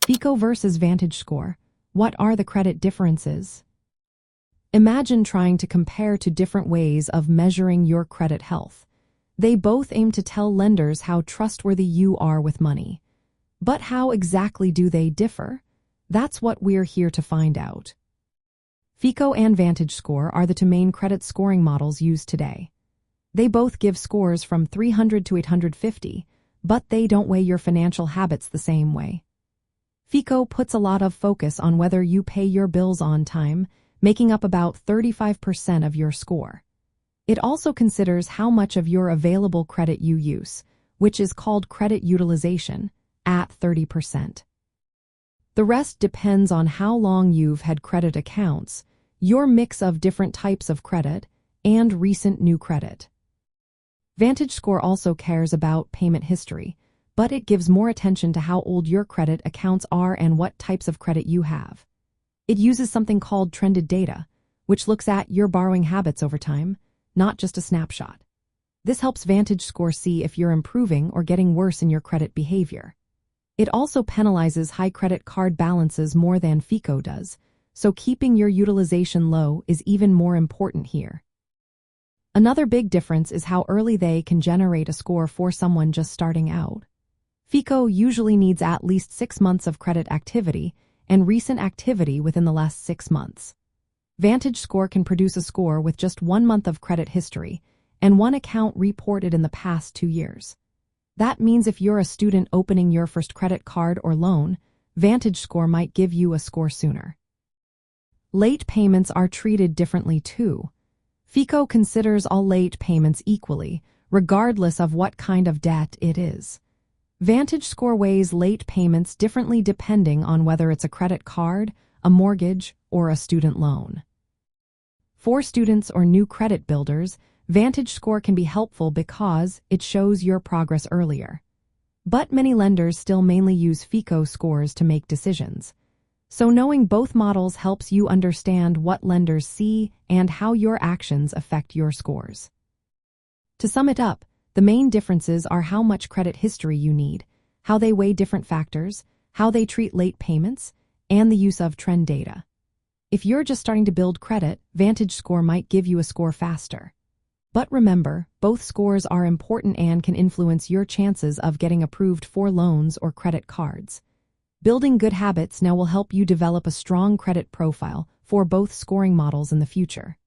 FICO versus VantageScore. What are the credit differences? Imagine trying to compare two different ways of measuring your credit health. They both aim to tell lenders how trustworthy you are with money. But how exactly do they differ? That's what we're here to find out. FICO and VantageScore are the two main credit scoring models used today. They both give scores from 300 to 850, but they don't weigh your financial habits the same way. FICO puts a lot of focus on whether you pay your bills on time, making up about 35% of your score. It also considers how much of your available credit you use, which is called credit utilization, at 30%. The rest depends on how long you've had credit accounts, your mix of different types of credit, and recent new credit. VantageScore also cares about payment history, but it gives more attention to how old your credit accounts are and what types of credit you have. It uses something called trended data, which looks at your borrowing habits over time, not just a snapshot. This helps VantageScore see if you're improving or getting worse in your credit behavior. It also penalizes high credit card balances more than FICO does, so keeping your utilization low is even more important here. Another big difference is how early they can generate a score for someone just starting out. FICO usually needs at least 6 months of credit activity and recent activity within the last 6 months. VantageScore can produce a score with just 1 month of credit history and one account reported in the past 2 years. That means if you're a student opening your first credit card or loan, VantageScore might give you a score sooner. Late payments are treated differently too. FICO considers all late payments equally, regardless of what kind of debt it is. VantageScore weighs late payments differently depending on whether it's a credit card, a mortgage, or a student loan. For students or new credit builders, VantageScore can be helpful because it shows your progress earlier. But many lenders still mainly use FICO scores to make decisions. So knowing both models helps you understand what lenders see and how your actions affect your scores. To sum it up, the main differences are how much credit history you need, how they weigh different factors, how they treat late payments, and the use of trend data. If you're just starting to build credit, VantageScore might give you a score faster. But remember, both scores are important and can influence your chances of getting approved for loans or credit cards. Building good habits now will help you develop a strong credit profile for both scoring models in the future.